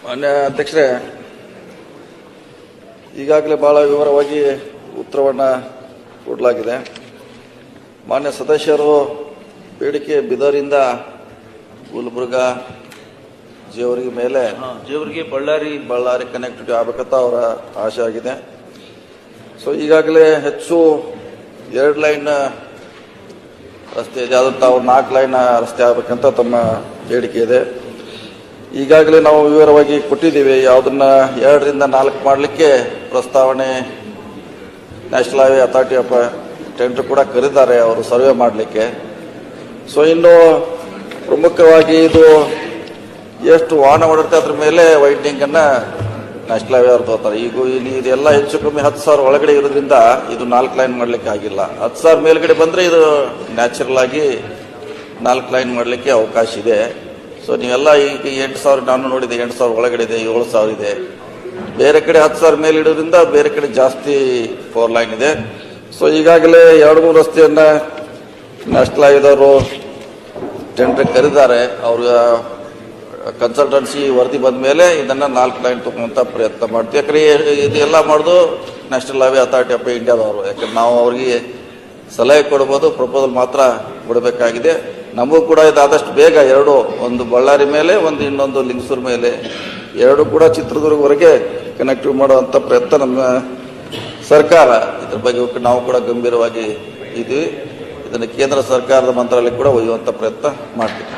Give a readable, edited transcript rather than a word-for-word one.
ಮಾನ್ಯ ಅಧ್ಯಕ್ಷರೇ, ಈಗಾಗಲೇ ಬಹಳ ವಿವರವಾಗಿ ಉತ್ತರವನ್ನು ಕೊಡಲಾಗಿದೆ. ಮಾನ್ಯ ಸದಸ್ಯರು ಬೇಡಿಕೆ ಬಿದರಿಂದ ಗುಲ್ಬರ್ಗಾ ಜೇವರ್ಗಿ ಮೇಲೆ ಜೇವರ್ಗಿ ಬಳ್ಳಾರಿ ಕನೆಕ್ಟಿವಿಟಿ ಆಗಬೇಕಂತ ಅವರ ಆಶೆ ಆಗಿದೆ. ಸೊ ಈಗಾಗಲೇ ಹೆಚ್ಚು 2 ಲೈನ್ ರಸ್ತೆ ಇದೆ, ಅದು ತಾವು 4 ಲೈನ್ ರಸ್ತೆ ಆಗಬೇಕಂತ ತಮ್ಮ ಬೇಡಿಕೆ ಇದೆ. ಈಗಾಗಲೇ ನಾವು ವಿವರವಾಗಿ ಕೊಟ್ಟಿದ್ದೀವಿ. ಯಾವುದನ್ನ 2ರಿಂದ 4 ಮಾಡಲಿಕ್ಕೆ ಪ್ರಸ್ತಾವನೆ national highway authority of tender ಕೂಡ ಕರೆದಿದ್ದಾರೆ ಅವರು ಸರ್ವೆ ಮಾಡಲಿಕ್ಕೆ. ಸೊ ಇನ್ನು ಪ್ರಮುಖವಾಗಿ ಇದು ಎಷ್ಟು ವಾಹನ ಓಡಿರುತ್ತೆ ಅದ್ರ ಮೇಲೆ ವೈಡ್ನಿಂಗ್ ಅನ್ನ ನ್ಯಾಷನಲ್ ಹೈವೇ ಅವ್ರು ತಗೋತಾರೆ. ಈಗ ಇಲ್ಲಿ ಇದೆಲ್ಲ ಹೆಚ್ಚು ಕಮ್ಮಿ 10,000 ಒಳಗಡೆ ಇರೋದ್ರಿಂದ ಇದು 4 ಲೈನ್ ಮಾಡಲಿಕ್ಕೆ ಆಗಿಲ್ಲ. 10,000 ಮೇಲ್ಗಡೆ ಬಂದ್ರೆ ಇದು ನ್ಯಾಚುರಲ್ ಆಗಿ 4 ಲೈನ್ ಮಾಡಲಿಕ್ಕೆ ಅವಕಾಶ ಇದೆ. ಸೊ ನೀವೆಲ್ಲ ಈಗ 8,000 ನಾನು ನೋಡಿದೆ, 8,000 ಒಳಗಡೆ ಇದೆ, 7,000 ಇದೆ. ಬೇರೆ ಕಡೆ 10,000 ಮೇಲೆ ಇಡೋದ್ರಿಂದ ಬೇರೆ ಕಡೆ ಜಾಸ್ತಿ 4 ಲೈನ್ ಇದೆ. ಸೊ ಈಗಾಗಲೇ 2-3 ರಸ್ತೆಯನ್ನ ನ್ಯಾಷನಲ್ ಹೈವೇದವರು ಟೆಂಡರ್ ಕರೆದಿದ್ದಾರೆ. ಅವ್ರ ಕನ್ಸಲ್ಟೆನ್ಸಿ ವರದಿ ಬಂದ ಮೇಲೆ ಇದನ್ನ 4 ಲೈನ್ ತಗೊಳ್ಳೋಂಥ ಪ್ರಯತ್ನ ಮಾಡ್ತೀವಿ. ಯಾಕಂದ್ರೆ ಇದೆಲ್ಲ ಮಾಡೋದು ನ್ಯಾಷನಲ್ ಹೈವೇ ಅಥಾರಿಟಿ ಆಫ್ ಇಂಡಿಯಾದವರು. ಯಾಕಂದ್ರೆ ನಾವು ಅವರಿಗೆ ಸಲಹೆ ಕೊಡ್ಬೋದು, ಪ್ರಪೋಸಲ್ ಮಾತ್ರ ಕೊಡಬೇಕಾಗಿದೆ. ನಮಗೂ ಕೂಡ ಇದಾದಷ್ಟು ಬೇಗ 2, ಒಂದು ಬಳ್ಳಾರಿ ಮೇಲೆ, ಇನ್ನೊಂದು ಲಿಂಗಸೂರು ಮೇಲೆ, 2 ಕೂಡ ಚಿತ್ರದುರ್ಗವರೆಗೆ ಕನೆಕ್ಟಿವ್ ಮಾಡುವಂಥ ಪ್ರಯತ್ನ ನಮ್ಮ ಸರ್ಕಾರ, ಇದ್ರ ಬಗ್ಗೆ ನಾವು ಕೂಡ ಗಂಭೀರವಾಗಿ ಇದ್ದೀವಿ. ಇದನ್ನು ಕೇಂದ್ರ ಸರ್ಕಾರದ ಮಂತ್ರಾಲಯ ಕೂಡ ಒಯ್ಯುವಂಥ ಪ್ರಯತ್ನ ಮಾಡ್ತೀವಿ.